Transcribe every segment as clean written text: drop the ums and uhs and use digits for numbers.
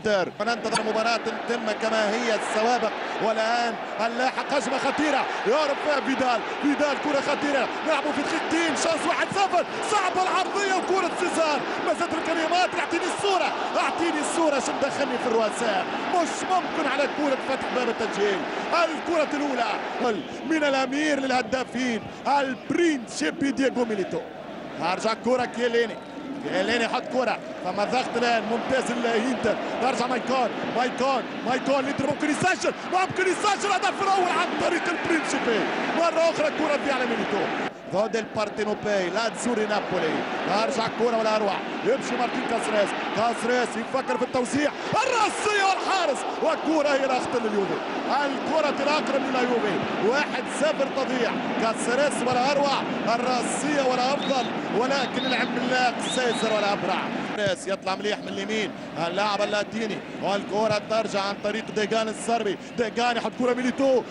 الانتر. وننتظر مباراة تتم كما هي السوابق. والان اللاحق هجمة خطيرة يعرف فيها فيدال كرة خطيرة نلعبوا في دقيقتين شانس 1-0 صعبة العرضية وكرة سيزار ما زادت الكلمات. اعطيني الصورة شو مدخلني في الرؤساء. مش ممكن على كرة فتح باب التسجيل. الكرة الأولى من الأمير للهدافين البرينسيبي دييغو ميليتو. ارجع كرة كيليني يحط كرة فما ضغط الان ممتاز الانتر. ترجع مايكون الانتر ممكن يسجل الهدف الاول عن طريق البرينسيبي. مرة أخرى كرة تضيع على ميليتو ضد البارتينوبي لاتزوري نابولي. ارجع كرة ولا اروع يمشي مارتين كاسريس يفكر في التوزيع الراسية والحارس والكرة هي الاخطر لليوفي. الكرة الاقرب لليوفي 1-0 تضيع. كاسريس ولا اروع الراسية ولا افضل ولكن العملاق سيزر ولا ابرع. يطلع مليح من اليمين اللاعب اللاتيني والكرة ترجع عن طريق ديغان الصربي. ديغان يحط كرة ميليتو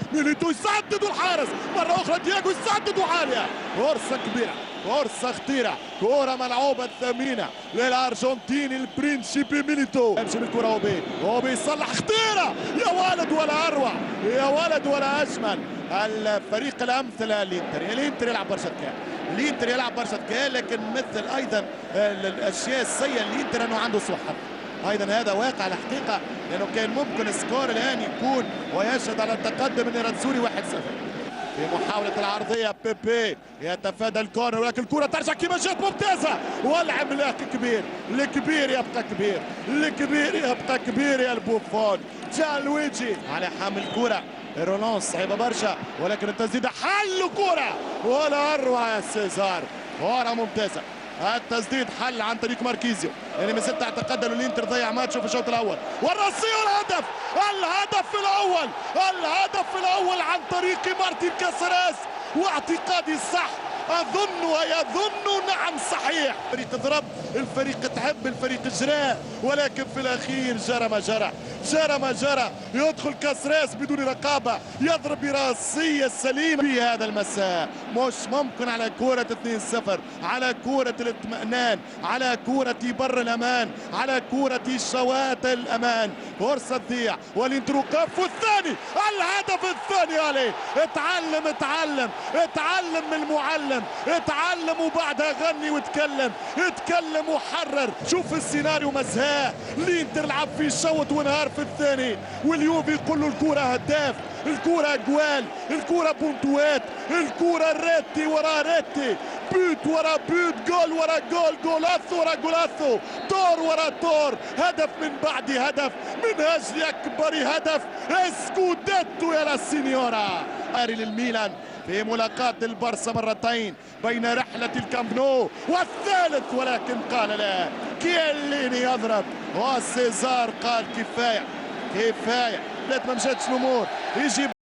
يسدد والحارس مرة أخرى دييغو يسدد وعالية. فرصة كبيرة فرصة خطيرة كرة ملعوبة الثمينة للأرجنتيني البرينسيبي ميليتو. يمشي بالكرة هوبي يصلح خطيرة يا ولد ولا أروع يا ولد ولا أجمل. الفريق الأمثل الإنتر يلعب برشا ذكاء لكن مثل أيضا الأشياء السيئة الإنتر أنه عنده سوء حظ. ايضا هذا واقع الحقيقه لانه كان ممكن سكور الان يكون ويشهد على التقدم من راتزوري 1-0. في محاوله العرضيه بيبي يتفادى الكورنر ولكن الكره ترجع كما جات ممتازه والعملاق الكبير يبقى كبير يا البوفون. جان لويجي على حامل الكره رولانس صعيبه برشا ولكن التسديده حل كره ولا اروع يا سيزار. كره ممتازه التسديد حل عن طريق ماركيزيو يعني من 6 اعتقد انه الانتر ضيع ماتشه في الشوط الاول. والراسيه الهدف الاول عن طريق مارتين كاسريس. واعتقادي صح يظن نعم صحيح. الفريق ضرب الفريق تحب الفريق جرى ولكن في الاخير جرى ما جرى. يدخل كاسريس بدون رقابه يضرب براسيه سليمه في هذا المساء. مش ممكن على كره 2-0 على كره الاطمئنان على كره بر الامان على كره شواطئ الامان. فرصه تضيع والانتر وقف والثاني الهدف الثاني عليه. اتعلم من المعلم اتعلم وبعدها غني اتكلم وحرر. شوف السيناريو مسهاه الانتر لعب في شوط ونهار في الثاني واليوفي يقول له الكره هداف الكره اجوال الكره بونتوات الكره ريتي ورا ريتي بوت ورا بوت جول ورا جول جولاثو ورا جولاثو دور ورا دور هدف من بعد هدف من اجل اكبر هدف اسكوديتو يا لا سينيورا. للميلان في ملاقاة البارسا مرتين بين رحلة الكامب نو والثالث ولكن قال لا. كيليني يضرب وسيزار قال كفاية ما مشاتش الامور يجي